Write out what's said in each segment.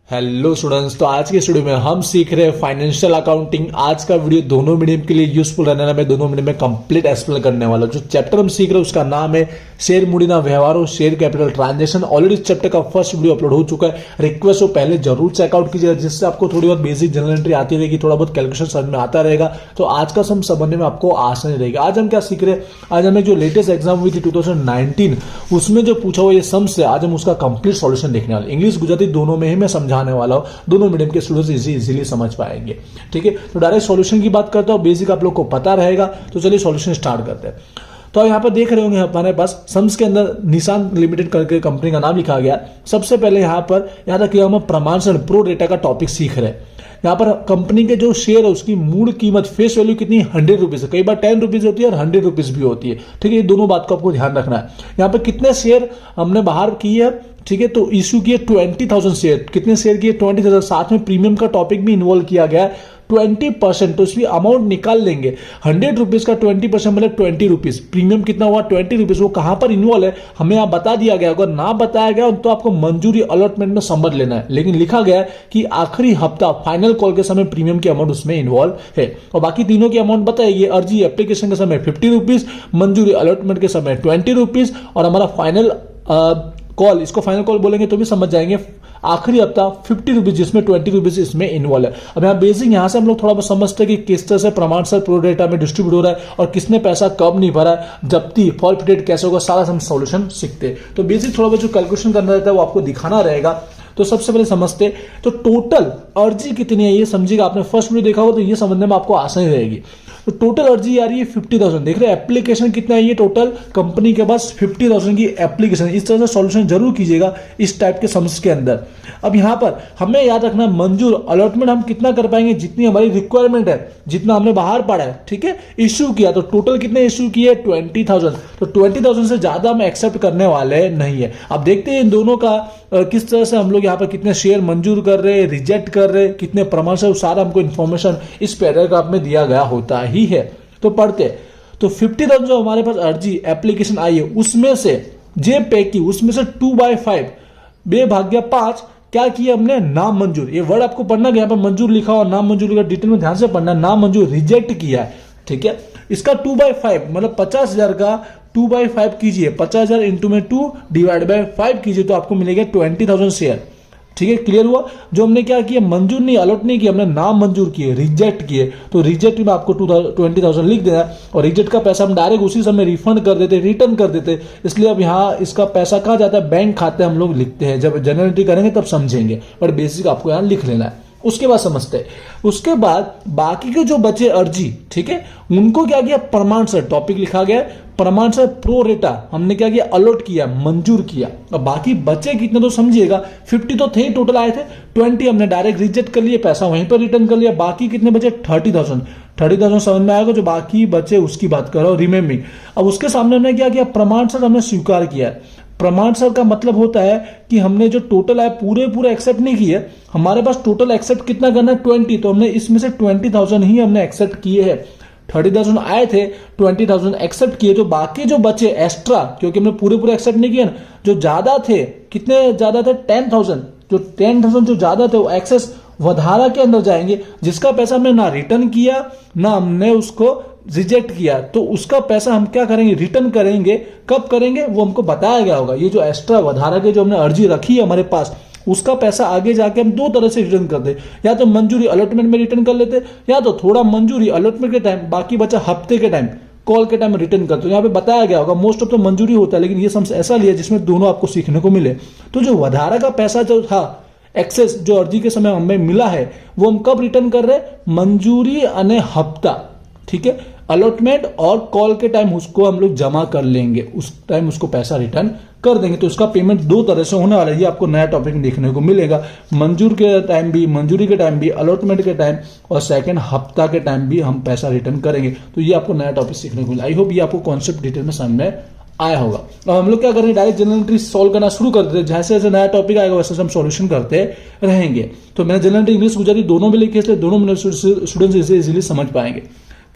Hello students, तो आज के स्टूडियो में हम सीख रहे हैं फाइनेंशियल अकाउंटिंग। आज का वीडियो दोनों मीडियम के लिए यूजफुल रहने वाला, मैं दोनों मीडियम में कंप्लीट एक्सप्लेन करने वाला हूं। जो चैप्टर हम सीख रहे हैं उसका नाम है शेयर मूડીના व्यवहारों, शेयर कैपिटल ट्रांजेक्शन। ऑलरेडी इस चैप्टर का फर्स्ट वीडियो अपलोड हो चुका है। रिक्वेस्ट हो पहले जरूर चेकआउट कीजिएगा, जिससे आपको थोड़ी बहुत बेसिक जनरल एंट्री आती रहेगी, थोड़ा बहुत कैलकुलेशन समझ में आता रहेगा, तो आज का सम समझने में आपको आसानी रहेगी। आज हम क्या सीख रहे हैं, आज हमें जो लेटेस्ट एग्जाम हुई थी 2019 उसमें जो पूछा हुआ ये सम से आज हम उसका कंप्लीट सॉल्यूशन देखने वाले। इंग्लिश गुजराती दोनों में ही मैं समझाने वाला हूं, दोनों मीडियम के स्टूडेंट्स इजीली समझ पाएंगे। ठीक है, तो डायरेक्ट सॉल्यूशन की बात करता हूं, बेसिक आप लोग को पता रहेगा। तो चलिए सॉल्यूशन स्टार्ट करते हैं। तो यहाँ पर देख रहे होंगे हमारे पास सम्स के अंदर निशान लिमिटेड करके कंपनी का नाम लिखा गया। सबसे पहले यहाँ पर याद रखिए हम प्रमाणसर प्रो डेटा का टॉपिक सीख रहे हैं। यहाँ पर कंपनी के जो शेयर है उसकी मूल कीमत फेस वैल्यू कितनी 100 रुपीज है। कई बार 10 रुपीज होती है और 100 रुपीज भी होती है। ठीक है, ये दोनों बात को आपको ध्यान रखना है। यहाँ पर कितने शेयर हमने बाहर किए है, ठीक है, तो इशू किए 20,000 शेयर। कितने शेयर किए 20,000। साथ में प्रीमियम का टॉपिक भी इन्वॉल्व किया गया है 20%। तो इसकी अमाउंट निकाल लेंगे। 100 रुपीज का 20% मतलब 20 रुपीज। प्रीमियम कितना हुआ 20 रुपीज। वो कहां पर इन्वॉल्व है हमें यहाँ बता दिया गया। अगर ना बताया गया तो आपको मंजूरी अलॉटमेंट में समझ लेना है, लेकिन लिखा गया है कि आखिरी हफ्ता फाइनल कॉल के समय प्रीमियम की अमाउंट उसमें इन्वॉल्व है। और बाकी तीनों की अमाउंट बताइए। अर्जी एप्लीकेशन के समय 50 रुपीज, मंजूरी अलॉटमेंट के समय 20 रुपीज, और हमारा फाइनल कॉल, इसको फाइनल कॉल बोलेंगे तो भी समझ जाएंगे, आखिरी हफ्ता 50 रुपीज, जिसमें 20 रुपीज इसमें इन्वॉल्व है। अब यहाँ बेसिक यहां से हम लोग थोड़ा बहुत समझते हैं कि किस तरह से प्रमाणसर प्रो डेटा में डिस्ट्रीब्यूट हो रहा है और किसने पैसा कब नहीं भरा है, जब्ती फॉरफिटेड कैसे होगा, सारा हम सॉल्यूशन सीखते हैं। तो बेसिक थोड़ा बहुत जो कैलकुलेशन करना रहता है वो आपको दिखाना रहेगा। तो सबसे पहले समझते, तो टोटल अर्जी कितनी है ये समझिएगा। आपने फर्स्ट वीडियो देखा होगा तो ये समझने में आपको आसानी रहेगी। तो टोटल अर्जी आ रही है 50,000। देख रहे हैं एप्लीकेशन कितना है, ये टोटल कंपनी के पास 50,000 की एप्लीकेशन। इस तरह से सॉल्यूशन जरूर कीजिएगा इस टाइप के सम्स के अंदर। अब यहां पर हमें याद रखना, मंजूर अलॉटमेंट हम कितना कर पाएंगे, जितनी हमारी रिक्वायरमेंट है, जितना हमने बाहर पड़ा है। ठीक है, इश्यू किया तो टोटल कितने इश्यू किए 20,000। तो 20,000 से ज्यादा हम एक्सेप्ट करने वाले नहीं है। अब देखते हैं इन दोनों का किस तरह से हम लोग यहाँ पर कितने शेयर मंजूर कर रहे हैं, रिजेक्ट कर रहे हैं, कितने प्रमाण से, सारा हमको इन्फॉर्मेशन इस पैराग्राफ में दिया गया होता ही है। तो पढ़ते, तो 50,000 जो हमारे पास अर्जी एप्लीकेशन आई है उसमें से जे पैकी उसमें से 2/5 2/5 क्या किया हमने, नाम मंजूर। ये वर्ड आपको पढ़ना है, यहाँ पर मंजूर लिखा हुआ, नाम मंजूर का डिटेल में ध्यान से पढ़ना। नाम मंजूर रिजेक्ट किया है। ठीक है, इसका 2/5 मतलब 50,000 का 2/5 कीजिए, 50,000 इंटू में 2 डिवाइड बाय 5 कीजिए तो आपको मिलेगा 20,000 शेयर। ठीक है, क्लियर हुआ। जो हमने क्या किया, मंजूर नहीं अलॉट नहीं किया, हमने नाम मंजूर किए, रिजेक्ट किए। तो रिजेक्ट में आपको 20,000 लिख देना, और रिजेक्ट का पैसा हम डायरेक्ट उसी समय रिफंड कर देते, रिटर्न कर देते। इसलिए अब यहाँ इसका पैसा कहाँ जाता है, बैंक खाते हम लोग लिखते हैं। जब जनरल एंट्री करेंगे तब समझेंगे, पर बेसिक आपको यहाँ लिख लेना है। उसके बाद समझते हैं। उसके बाद बाकी के जो बचे अर्जी, ठीक है, उनको क्या किया, प्रमाणसर टॉपिक लिखा गया है, प्रमाणसर प्रो रेटा हमने क्या किया, अलॉट किया, मंजूर किया। अब बाकी बचे कितने तो समझिएगा, 50 तो थे टोटल आए थे, 20 हमने डायरेक्ट रिजेक्ट कर लिए, पैसा वहीं पर रिटर्न कर लिया। बाकी कितने बचे 30,000 समझ में आएगा। जो बाकी बचे उसकी बात कर रहा हूं, रिमेम्बरिंग। अब उसके सामने हमने क्या किया, प्रमाणसर हमने स्वीकार किया। प्रमाणसर का मतलब होता है कि हमने जो टोटल है पूरे एक्सेप्ट नहीं किए। हमारे पास टोटल एक्सेप्ट कितना करना है 20, तो हमने इसमें से 20,000 ही हमने एक्सेप्ट किए हैं। 30,000 आए थे, 20,000 एक्सेप्ट किए। तो बाकी जो बचे एक्स्ट्रा, क्योंकि हमने पूरे एक्सेप्ट नहीं किए ना, जो ज्यादा थे, कितने ज्यादा थे 10,000। जो 10,000 जो ज्यादा थे वो एक्सेस वधारा के अंदर जाएंगे, जिसका पैसा हमने ना रिटर्न किया ना हमने उसको रिजेक्ट किया। तो उसका पैसा हम क्या करेंगे, रिटर्न करेंगे। कब करेंगे वो हमको बताया गया होगा। ये जो एक्स्ट्रा वधारा के जो हमने अर्जी रखी है हमारे पास, उसका पैसा आगे जाके हम दो तरह से रिटर्न कर दे, या तो मंजूरी अलॉटमेंट में रिटर्न कर लेते, या तो थोड़ा मंजूरी अलॉटमेंट के टाइम, बाकी बचा हफ्ते के टाइम, कॉल के टाइम रिटर्न करते। यहाँ पे बताया गया होगा, मोस्ट ऑफ तो मंजूरी होता है, लेकिन ये समझ ऐसा लिया जिसमें दोनों आपको सीखने को मिले। तो जो वधारा का पैसा जो था एक्सेस, जो अर्जी के समय हमें मिला है, वो हम कब रिटर्न कर रहे हैं, मंजूरी अने हफ्ता। ठीक है, अलॉटमेंट और कॉल के टाइम उसको हम लोग जमा कर लेंगे, उस टाइम उसको पैसा रिटर्न कर देंगे। तो उसका पेमेंट दो तरह से होने वाला है, ये आपको नया टॉपिक देखने को मिलेगा। मंजूर के टाइम भी, मंजूरी के टाइम भी, अलॉटमेंट के टाइम और सेकंड हफ्ता के टाइम भी हम पैसा रिटर्न करेंगे। तो ये आपको नया टॉपिक सीखने को मिला। आई होप ये आपको कॉन्सेप्ट डिटेल में समझ में आया होगा। अब हम लोग क्या करेंगे, डायरेक्ट जनरल एंट्री सॉल्व करना शुरू कर देते हैं। जैसे जैसे नया टॉपिक आएगा वैसे हम सॉल्यूशन करते रहेंगे। तो मैंने जनरल एंट्री इंग्लिश गुजराती दोनों में लिखी, इसलिए दोनों स्टूडेंट्स इसे इजीली समझ पाएंगे।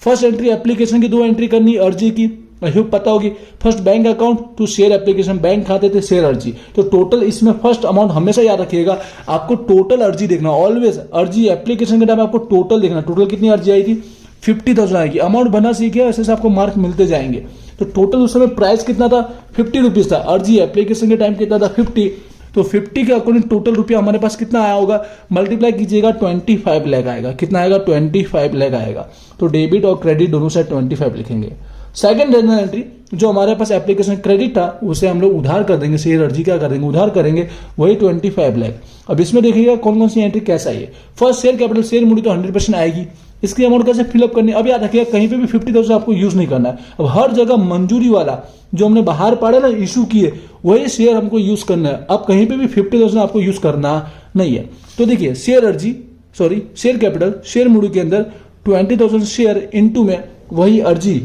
फर्स्ट एंट्री एप्लीकेशन की 2 एंट्री करनी, अर्जी की, आई होप पता होगी। First bank account to share application, bank खाते थे शेयर अर्जी। तो टोटल इसमें फर्स्ट अमाउंट हमेशा याद रखिएगा, आपको टोटल अर्जी देखना, ऑलवेज अर्जी एप्लीकेशन के टाइम आपको टोटल देखना, टोटल कितनी अर्जी आई थी 50,000 आएगी। अमाउंट भरना सीखे ऐसे से आपको मार्क मिलते जाएंगे। तो टोटल उस समय प्राइस कितना था 50 रुपीज था, अर्जी एप्लीकेशन के टाइम कितना था 50। तो 50 के अकॉर्डिंग टोटल रुपया हमारे पास कितना आया होगा, मल्टीप्लाई कीजिएगा 25 लाख आएगा। कितना आएगा 25 लाख आएगा। तो डेबिट और क्रेडिट दोनों साइड 25 लिखेंगे। सेकंड जर्नल एंट्री जो हमारे पास एप्लीकेशन क्रेडिट था उसे हम लोग उधार कर देंगे, शेयर अर्जी क्या कर देंगे उधार करेंगे, वही 25 लाख। अब इसमें देखिएगा कौन कौन सी एंट्री कैसा है। First share capital, share Moody तो 100% आएगी। इसकी अमाउंट कैसे फिलअप करनी, अब याद रखिएगा कहीं पे भी 50,000 आपको यूज नहीं करना है। अब हर जगह मंजूरी वाला जो हमने बाहर पढ़े ना इशू किए वही शेयर हमको यूज करना है। अब कहीं पे भी 50,000 आपको यूज करना नहीं है। तो देखिए शेयर अर्जी शेयर कैपिटल शेयर मूडी के अंदर 20,000 शेयर इनटू में वही अर्जी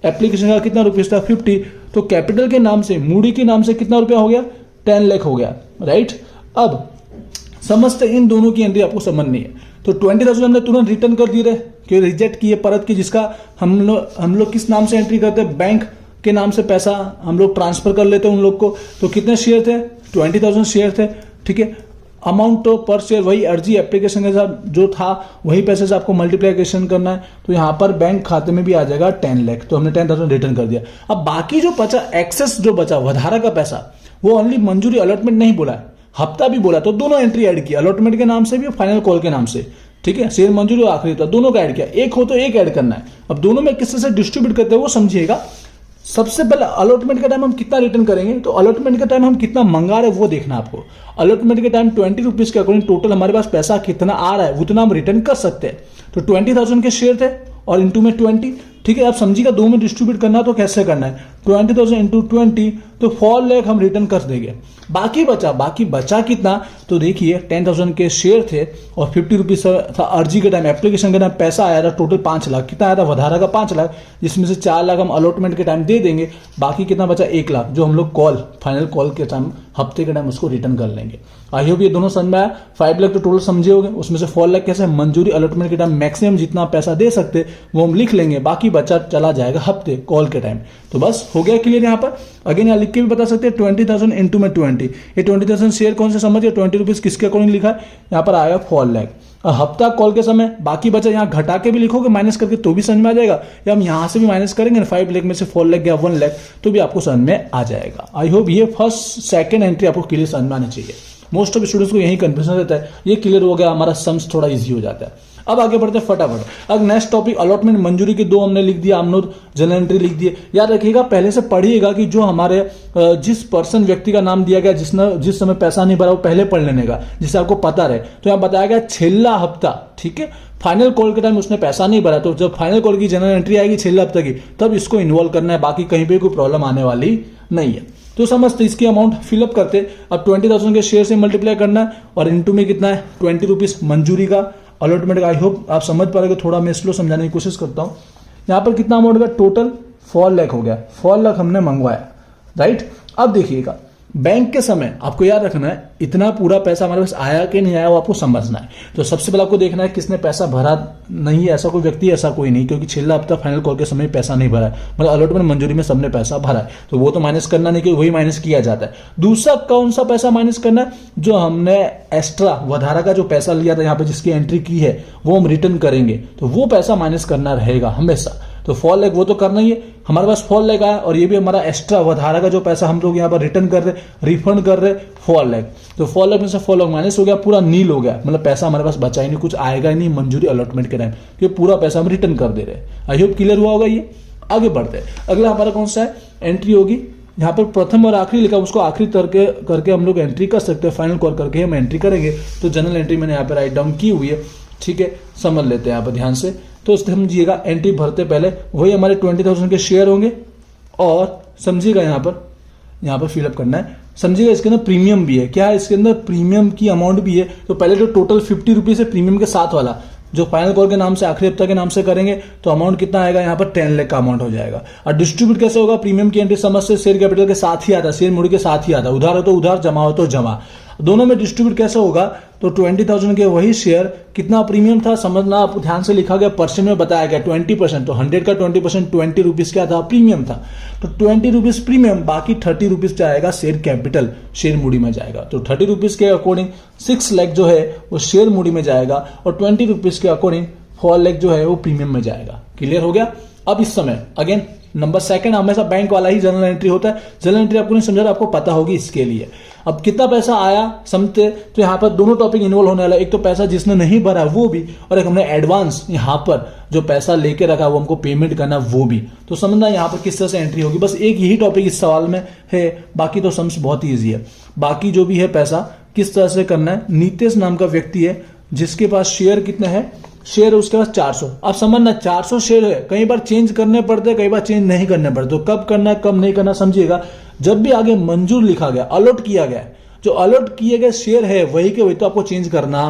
एप्लीकेशन का कितना रुपीज था 50। तो कैपिटल के नाम से मूडी के नाम से कितना रुपया हो गया 10 लाख हो गया, राइट। अब समझते इन दोनों की एंट्री आपको समझनी है। तो 20,000 हमने तुरंत रिटर्न कर दिए रहे कि रिजेक्ट किए परत की, जिसका हम लोग किस नाम से एंट्री करते हैं, बैंक के नाम से पैसा हम लोग ट्रांसफर कर लेते हैं उन लोग को। तो कितने शेयर थे 20,000 शेयर थे, ठीक है। अमाउंट तो पर शेयर वही अर्जी एप्लीकेशन के साथ जो था वही पैसे से आपको मल्टीप्लिकेशन करना है। तो यहां पर बैंक खाते में भी आ जाएगा 10 लाख। तो हमने 10,000 रिटर्न कर दिया। अब बाकी जो बचा एक्सेस जो बचा वधारा का पैसा वो ओनली मंजूरी अलॉटमेंट नहीं बोला है, हफ्ता भी बोला। तो दोनों एंट्री ऐड किया, अलॉटमेंट के नाम से भी और फाइनल कॉल के नाम से, ठीक है। शेयर मंजूरी और आखिरी था दोनों का ऐड किया। एक हो तो एक ऐड करना है। अब दोनों में किससे से डिस्ट्रीब्यूट करते हैं वो समझिएगा। सबसे पहले अलॉटमेंट के टाइम हम कितना रिटर्न करेंगे, तो अलॉटमेंट के टाइम हम कितना मंगा रहे हैं वो देखना आपको। अलॉटमेंट के टाइम 20 रुपीज के अकॉर्डिंग टोटल हमारे पास पैसा कितना आ रहा है उतना हम रिटर्न कर सकते हैं। तो 20,000 के शेयर थे और इंटू में 20, ठीक है। आप समझिएगा दो में डिस्ट्रीब्यूट करना तो कैसे करना है, 20,000 इंटू 20 तो 4 लाख हम रिटर्न कर देंगे। बाकी बचा कितना, तो देखिए 10,000 के शेयर थे और 50 रुपीज था अर्जी के टाइम, एप्लीकेशन के टाइम पैसा आया था टोटल 5 लाख। कितना आया था वधारा का 5 लाख, जिसमें से 4 लाख हम अलॉटमेंट के टाइम दे देंगे। बाकी कितना बचा 1 लाख जो हम लोग फाइनल कॉल के टाइम हफ्ते के टाइम उसको रिटर्न कर लेंगे। आई होप ये दोनों समझ में आया। 5 लाख तो टोटल समझे होंगे, उसमें से 4 लाख कैसे मंजूरी अलॉटमेंट के टाइम मैक्सिमम जितना पैसा दे सकते वो हम लिख लेंगे, बाकी बचा चला जाएगा हफ्ते कॉल के टाइम। तो बस हो गया क्लियर। यहाँ पर अगेन यहाँ लिख के भी बता सकते हैं 20,000 इंटू में 20। ये 20,000 शेयर कौन से समझिए 20 रुपीज किसके अकॉर्डिंग लिखा है, यहाँ पर आया 4 लाख। हफ्ता कॉल के समय बाकी बचा यहाँ घटा के भी लिखोगे माइनस करके तो भी समझ में आ जाएगा, या हम यहाँ से भी माइनस करेंगे 5 लाख में से 4 लाख या 1 लाख तो भी आपको समझ में आ जाएगा। आई होप ये फर्स्ट सेकंड एंट्री आपको क्लियर समझ में आनी चाहिए। मोस्ट ऑफ स्टूडेंट्स को यही कंफ्यूजन रहता है, ये क्लियर हो गया हमारा सम्स थोड़ा इजी हो जाता है। अब आगे बढ़ते हैं फटाफट। अब नेक्स्ट टॉपिक अलॉटमेंट मंजूरी के 2 हमने लिख दिया, हमने जनरल एंट्री लिख दिए। याद रखिएगा पहले से पढ़िएगा कि जो हमारे जिस पर्सन व्यक्ति का नाम दिया गया जिसने जिस समय पैसा नहीं भरा वो पहले पढ़ लेने का, जिससे आपको पता रहे। तो यहाँ बताया गया छेल्ला हफ्ता, ठीक है। फाइनल कॉल के टाइम उसने पैसा नहीं भरा तो जब फाइनल कॉल की जनरल एंट्री आएगी छेल्ला हफ्ता की तब इसको इन्वॉल्व करना है, बाकी कहीं पे कोई प्रॉब्लम आने वाली नहीं है। तो समझते इसकी अमाउंट फिलअप करते। अब 20,000 के शेयर से मल्टीप्लाई करना है और इनटू में कितना है 20 रुपीज मंजूरी का अलॉटमेंट का। आई होप आप समझ पा रहे, थोड़ा मैं स्लो समझाने की कोशिश करता हूं। यहाँ पर कितना अमाउंट का टोटल 4 लाख हो गया, 4 लाख हमने मंगवाया, राइट। अब देखिएगा बैंक के समय आपको याद रखना है इतना पूरा पैसा हमारे पास आया कि नहीं आया वो आपको समझना है। तो सबसे पहले आपको देखना है किसने पैसा भरा नहीं है, ऐसा कोई व्यक्ति ऐसा कोई नहीं, क्योंकि छेल्ला हफ्ता फाइनल कॉल के समय पैसा नहीं भरा है, मतलब अलॉटमेंट मंजूरी में सबने पैसा भरा है तो वो तो माइनस करना नहीं, क्योंकि वही माइनस किया जाता है। दूसरा कौन सा पैसा माइनस करना है, जो हमने एक्स्ट्रा वधारा का जो पैसा लिया था यहाँ पे जिसकी एंट्री की है वो हम रिटर्न करेंगे, तो वो पैसा माइनस करना रहेगा हमेशा। तो 4 लाख वो तो करना ही है, हमारे पास 4 लाख आया और ये भी हमारा एक्स्ट्रा वधारा का जो पैसा हम लोग यहाँ पर रिटर्न कर रहे रिफंड कर रहे 4 लाख। तो 4 लाख में से 4 लाख माइनस हो गया, पूरा नील हो गया, मतलब पैसा हमारे पास बचा ही नहीं, कुछ आएगा ही नहीं मंजूरी अलॉटमेंट के टाइम, क्योंकि पूरा पैसा हम रिटर्न कर दे रहे हैं। आई होप क्लियर हुआ होगा ये। आगे बढ़ते हैं, अगला हमारा कौन सा है एंट्री होगी, यहाँ पर प्रथम और आखिरी लिखा उसको आखिरी करके हम लोग एंट्री कर सकते हैं, फाइनल कॉल करके हम एंट्री करेंगे। तो जनरल एंट्री मैंने यहाँ पे राइट डाउन की हुई है, ठीक है, समझ लेते हैं यहाँ पर ध्यान से। तो समझिएगा एंट्री भरते पहले वही हमारे 20,000 के शेयर होंगे और समझिएगा यहाँ पर फिलअप करना है। समझिएगा इसके अंदर प्रीमियम भी है, क्या है इसके अंदर प्रीमियम की अमाउंट भी है। तो पहले जो टोटल 50 रुपीज है प्रीमियम के साथ वाला जो फाइनल कॉल के नाम से आखिरी हफ्ता के नाम से करेंगे तो अमाउंट कितना आएगा, यहाँ पर 10 लाख का अमाउंट हो जाएगा। और डिस्ट्रीब्यूट कैसे होगा, प्रीमियम की एंट्री समझ से शेयर कैपिटल के साथ ही आता है, शेयर मूडी के साथ ही आता है, उधार हो तो उधार, जमा हो तो जमा। दोनों में डिस्ट्रीब्यूट कैसे होगा, तो 20,000 के वही शेयर, कितना प्रीमियम था समझना, आप ध्यान से लिखा गया, परसेंट में बताया गया 20%, तो 100 का 20% 20 रुपीज क्या था, प्रीमियम था, तो 20 रुपीज प्रीमियम, बाकी 30 रुपीज जाएगा शेयर कैपिटल, शेयर मूडी में जाएगा। तो 30 रुपीज के अकॉर्डिंग 6 लाख जो है वो शेयर मूडी में जाएगा और 20 रुपीज के अकॉर्डिंग 4 लाख जो है वो प्रीमियम में जाएगा। क्लियर हो गया। अब इस समय अगेन नंबर सेकंड हमेशा बैंक वाला ही जर्नल एंट्री होता है। जर्नल एंट्री आपको नहीं समझा, आपको पता होगी इसके लिए। अब कितना पैसा आया समझते, तो यहाँ पर दोनों टॉपिक इन्वॉल्व होने वाला है, एक तो पैसा जिसने नहीं भरा वो भी, और एक हमने एडवांस यहाँ पर जो पैसा लेके रखा वो हमको पेमेंट करना वो भी। तो समझना यहाँ पर किस तरह से एंट्री होगी, बस एक यही टॉपिक इस सवाल में है, बाकी तो समझ बहुत ही ईजी है। बाकी जो भी है पैसा किस तरह से करना है, नीतेश नाम का व्यक्ति है जिसके पास शेयर कितने हैं, शेयर उसके पास 400। अब समझना 400 शेयर है, कई बार चेंज करने पड़ते, कई बार चेंज नहीं करने पड़ते, तो कब करना है कब नहीं करना समझिएगा। जब भी आगे मंजूर लिखा गया, अलॉट किया गया, जो अलॉट किए गए शेयर है वही के वही, तो आपको चेंज करना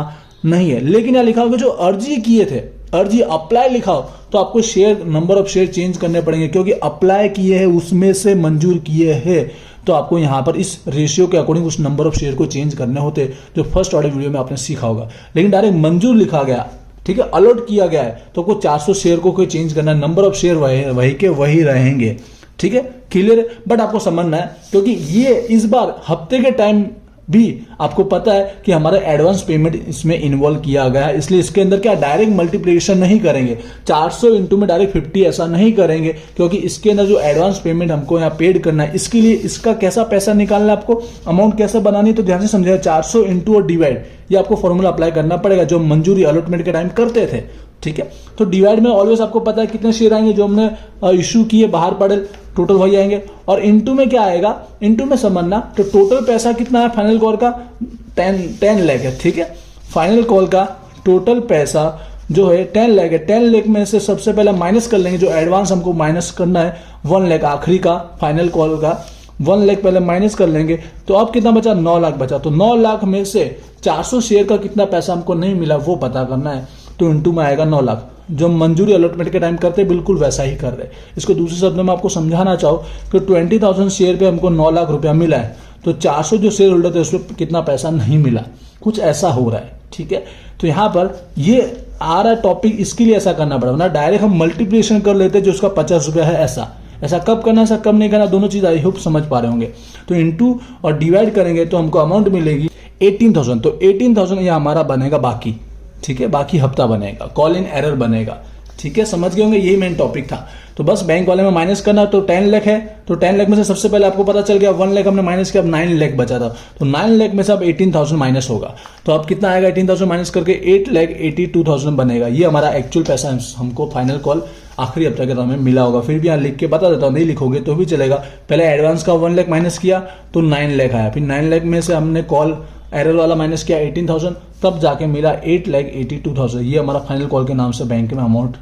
नहीं है। लेकिन यहां लिखा होगा जो अर्जी किए थे, अर्जी अप्लाई लिखा हो, तो आपको share number of share change करने पड़ेंगे, क्योंकि अप्लाई किए हैं उसमें से मंजूर किए हैं, तो आपको यहां पर इस रेशियो के अकॉर्डिंग उस नंबर ऑफ शेयर को चेंज करने होते, जो फर्स्ट ऑर्डर वीडियो में आपने सीखा होगा। लेकिन डायरेक्ट मंजूर लिखा गया, ठीक है, अलॉट किया गया है, तो आपको 400 शेयर को कोई चेंज करना है, नंबर ऑफ शेयर वही के वही रहेंगे। ठीक है, क्लियर है। बट आपको समझना है, क्योंकि ये इस बार हफ्ते के टाइम भी आपको पता है कि हमारा एडवांस पेमेंट इसमें इन्वॉल्व किया गया है, इसलिए इसके अंदर क्या डायरेक्ट मल्टीप्लिकेशन नहीं करेंगे, 400 इंटू में डायरेक्ट 50 ऐसा नहीं करेंगे, क्योंकि इसके अंदर जो एडवांस पेमेंट हमको यहाँ पेड करना है, इसके लिए इसका कैसा पैसा निकालना है, आपको अमाउंट कैसे बनानी है, तो ध्यान से समझिएगा। 400 इंटू और डिवाइड, ये आपको फॉर्मूला अप्लाई करना पड़ेगा जो मंजूरी अलॉटमेंट के टाइम करते थे। ठीक है, तो डिवाइड में ऑलवेज आपको पता है कितने शेयर आएंगे जो हमने इश्यू किए, बाहर पड़े, टोटल वही आएंगे। और इनटू में क्या आएगा, इनटू में समझना, तो टोटल पैसा कितना है फाइनल कॉल का, 10 लाख है। ठीक है, फाइनल कॉल का टोटल पैसा जो है 10 लाख है। 10 लाख में से सबसे पहले माइनस कर लेंगे, जो एडवांस हमको माइनस करना है 1 लाख, आखिरी का फाइनल कॉल का 1 लाख पहले माइनस कर लेंगे, तो अब कितना बचा, 9 लाख बचा। तो 9 लाख में से 400 शेयर का कितना पैसा हमको नहीं मिला वो पता करना है, तो इंटू में आएगा 9 लाख, जो मंजूरी अलॉटमेंट के टाइम करते बिल्कुल वैसा ही कर रहे। इसको दूसरे शब्दों में आपको समझाना चाहो कि 20,000 शेयर पे हमको 9 लाख रुपया मिला है, तो 400 जो शेयर होल्डर थे उसमें कितना पैसा नहीं मिला, कुछ ऐसा हो रहा है। ठीक है, तो यहां पर ये आ रहा टॉपिक, इसके लिए ऐसा करना पड़ा, ना डायरेक्ट हम मल्टीप्लिकेशन कर लेते जो उसका 50 रुपया है, ऐसा कब करना है, ऐसा कब नहीं करना, दोनों चीज आई होप समझ पा रहे होंगे। तो इंटू और डिवाइड करेंगे तो हमको अमाउंट मिलेगी 18,000, तो 18,000 यह हमारा बनेगा बाकी। ठीक है, बाकी हफ्ता बनेगा, कॉल इन एरर बनेगा। ठीक है, समझ गए होंगे, यही मेन टॉपिक था। तो बस बैंक वाले में माइनस करना, तो 10 लाख है, तो 10 लाख में से सबसे पहले आपको पता चल गया 1 लाख हमने माइनस किया, अब 9 लाख बचा था, तो 9 लाख में से अब 18,000 माइनस होगा, तो अब कितना आएगा, 18,000 माइनस करके 8,82,000 बनेगा। ये हमारा एक्चुअल पैसा हमको फाइनल कॉल आखिरी हफ्ते के में मिला होगा। फिर भी यहाँ लिख के बता देता हूँ, नहीं लिखोगे तो भी चलेगा। पहले एडवांस का 1 लाख माइनस किया तो 9 लाख आया, फिर 9 लाख में से हमने कॉल एरर वाला माइनस किया 18,000, तब जाके मिला 8,82,000। ये हमारा फाइनल कॉल के नाम से बैंक में अमाउंट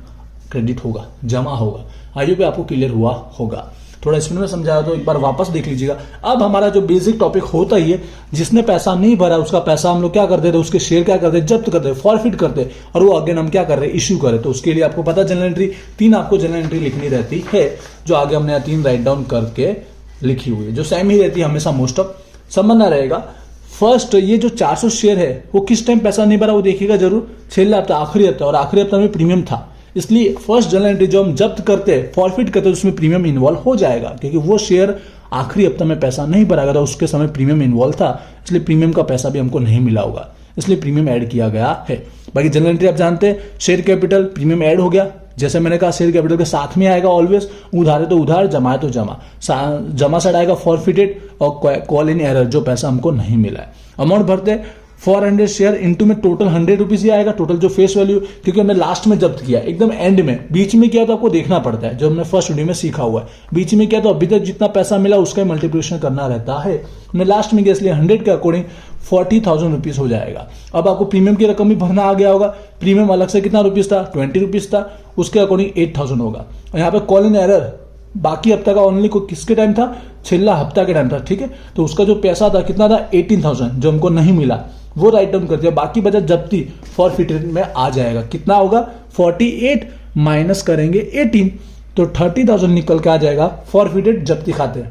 क्रेडिट होगा, जमा होगा। आई होप आपको क्लियर हुआ होगा। थोड़ा स्पीड में समझाया तो एक बार वापस देख लीजिएगा। अब हमारा जो बेसिक टॉपिक होता ही है, जिसने पैसा नहीं भरा उसका पैसा हम लोग क्या करते थे, उसके शेयर क्या करते, जब्त करते, फॉरफिट करते, और वो अगेन हम क्या कर रहे, इश्यू करें। तो उसके लिए आपको पता जनरल एंट्री 3 आपको जनरल एंट्री लिखनी रहती है, जो आगे हमने 3 राइट डाउन करके लिखी हुई है, जो सेम ही रहती है हमेशा, मोस्ट ऑफ समझना रहेगा। फर्स्ट, ये जो 400 शेयर है वो किस टाइम पैसा नहीं भरा वो देखिएगा जरूर, 6 हफ्ता आखिरी हफ्ता, और आखिरी हफ्ता में प्रीमियम था, इसलिए फर्स्ट जनरल एंट्री जो हम जब्त करते फॉरफिट करते उसमें प्रीमियम इन्वॉल्व हो जाएगा, क्योंकि वो शेयर आखिरी हफ्ता में पैसा नहीं भरा गया था, उसके समय प्रीमियम इन्वॉल्व था, इसलिए प्रीमियम का पैसा भी हमको नहीं मिला होगा, इसलिए प्रीमियम ऐड किया गया है। बाकी जनरल एंट्री आप जानते हैं, शेयर कैपिटल प्रीमियम ऐड हो गया, जैसे मैंने कहा शेयर कैपिटल के साथ में आएगा ऑलवेज, उधार है तो उधार, जमा है तो जमा, जमा साइड आएगा फॉरफिटेड, और कॉल इन एरर जो पैसा हमको नहीं मिला है। अमाउंट भरते 400 शेयर इंटू में टोटल 100 रुपीज ही आएगा, टोटल जो फेस वैल्यू, क्योंकि हमने लास्ट में जब्त किया, एकदम एंड में, बीच में किया तो आपको देखना पड़ता है, जो हमने फर्स्ट वीडियो में सीखा हुआ है। बीच में किया तो अभी तक जितना पैसा मिला उसका मल्टीप्लिकेशन करना रहता है, हमने लास्ट में किया इसलिए 100 के अकॉर्डिंग 40,000 रुपीज हो जाएगा। अब आपको प्रीमियम की रकम भी भरना आ गया होगा, प्रीमियम अलग से कितना रुपीज था, 20 रुपीज था, उसके अकॉर्डिंग 8,000 होगा। और यहाँ पे कॉल इन एरर बाकी हफ्ता का ओनली को किसके टाइम था, छिल्ला हफ्ता के टाइम था। ठीक है, तो उसका जो पैसा था कितना था, 18,000, जो हमको नहीं मिला वो राइट डाउन कर दिया, बाकी बचा जब्ती फॉरफिटेड में आ जाएगा। कितना होगा, 48 माइनस करेंगे 18, तो 30,000 निकल के आ जाएगा फॉरफिटेड जब्ती खाते।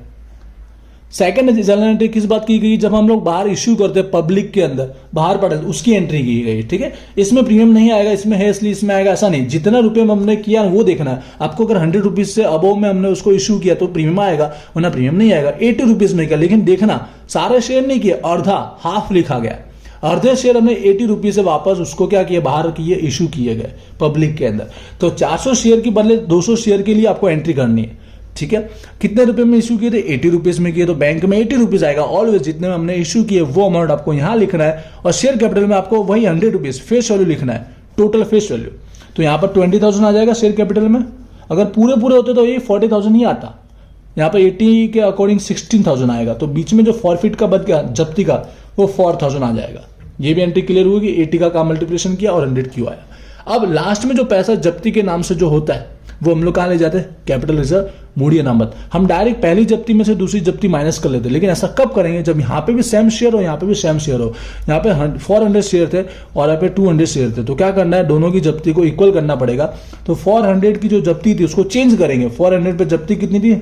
सेकंड जनरल एंट्री किस बात की गई, जब हम लोग बाहर इश्यू करते हैं पब्लिक के अंदर बाहर पड़े उसकी एंट्री की गई, ठीक है। इसमें प्रीमियम नहीं आएगा, इसमें है इसलिए इसमें आएगा ऐसा नहीं, जितना रुपए में हमने किया वो देखना है आपको। अगर 100 रुपीज से अबव में हमने उसको इश्यू किया तो प्रीमियम आएगा, वरना प्रीमियम नहीं आएगा। 80 रुपीज में किया, लेकिन देखना सारे शेयर नहीं किए, अर्धा हाफ लिखा गया, अर्धे शेयर हमने 80 रुपीज से वापस उसको क्या किया, बाहर किए, इश्यू किए गए पब्लिक के अंदर। तो 400 शेयर के बदले 200 शेयर के लिए आपको एंट्री करनी है, ठीक है। कितने रुपए में इश्यू किए थे, 80 रुपीज में किए, तो बैंक में 80 रुपीज आएगा। ऑलवेज जितने में हमने इश्यू किए वो अमाउंट आपको यहां लिखना है, और शेयर कैपिटल में आपको वही 100 रुपीज फेस वैल्यू लिखना है, टोटल फेस वैल्यू। तो यहां पर 20,000 आ जाएगा शेयर कैपिटल में। अगर पूरे होते तो ये 40,000 ही आता, यहाँ पर 80 के अकॉर्डिंग 16,000 आएगा। तो बीच में जो फॉरफिट का बच गया जब्ती का, वो 4,000 आ जाएगा। ये भी एंट्री क्लियर हुई कि 80 का मल्टीप्लिकेशन किया और 100 क्यों आया। अब लास्ट में जो पैसा जब्ती के नाम से जो होता है वो हम लोग कहाँ ले जाते हैं, कैपिटल रिजर्व, मूडी अनामत। हम डायरेक्ट पहली जब्ती में से दूसरी जब्ती माइनस कर लेते हैं, लेकिन ऐसा कब करेंगे, जब यहाँ पे भी सेम शेयर हो, यहाँ पे भी सेम शेयर हो। यहाँ पे 400 शेयर थे और यहाँ पे 200 शेयर थे, तो क्या करना है, दोनों की जब्ती को इक्वल करना पड़ेगा। तो 400 की जो जब्ती थी उसको चेंज करेंगे। 400 पे जब्ती कितनी थी,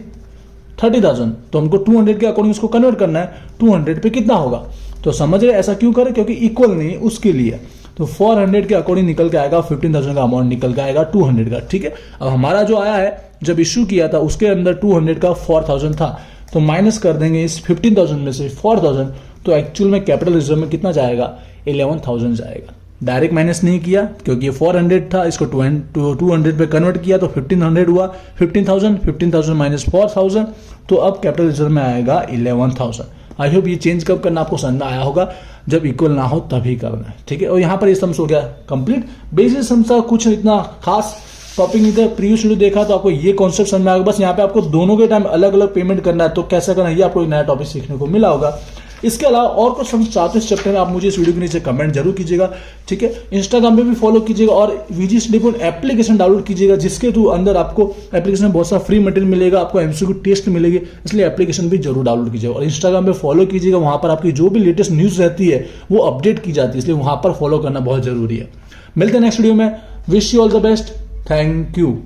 30,000, तो हमको 200 के अकॉर्डिंग उसको कन्वर्ट करना है। 200 पे कितना होगा, तो समझ रहे ऐसा क्यों करें, क्योंकि इक्वल नहीं है उसके लिए। तो 400 के अकॉर्डिंग निकल के आएगा 15,000 का अमाउंट निकल के आएगा 200 का, ठीक है। अब हमारा जो आया है जब इश्यू किया था उसके अंदर 200 का 4,000 था, तो माइनस कर देंगे इस 15,000 में से 4,000, तो एक्चुअल में कैपिटल रिजर्व में कितना जाएगा, 11,000 जाएगा। डायरेक्ट माइनस नहीं किया क्योंकि ये 400 था, इसको 200 पे कन्वर्ट किया तो 1500 हुआ, 15,000 माइनस 4,000, तो अब कैपिटल रिजर्व में आएगा 11,000। आई होप ये चेंज कब करना आपको समझ में आया होगा, जब इक्वल ना हो तभी करना है, ठीक है। और यहाँ पर ये सम्स हो गया कंप्लीट। बेसिस सम्स का कुछ इतना खास टॉपिक नहीं था, प्रीवियस वीडियो देखा तो आपको ये कॉन्सेप्ट समझ में आएगा। बस यहाँ पे आपको दोनों के टाइम अलग अलग पेमेंट करना है, तो कैसे करना है ये आपको एक नया टॉपिक सीखने को मिला होगा। इसके अलावा और कुछ समझ चाहते इस चैप्टर में, आप मुझे इस वीडियो के नीचे कमेंट जरूर कीजिएगा, ठीक है। इंस्टाग्राम पे भी फॉलो कीजिएगा और VG study point application download कीजिएगा, जिसके थ्रू अंदर आपको एप्लीकेशन में बहुत सारा फ्री मटेरियल मिलेगा, आपको एमसीक्यू टेस्ट मिलेगी, इसलिए एप्लीकेशन भी जरूर डाउनलोड कीजिएगा। और इंस्टाग्राम पे फॉलो कीजिएगा, वहां पर आपकी जो भी लेटेस्ट न्यूज रहती है वो अपडेट की जाती है, इसलिए वहां पर फॉलो करना बहुत जरूरी है। मिलते हैं नेक्स्ट वीडियो में। Wish you all the best, thank you.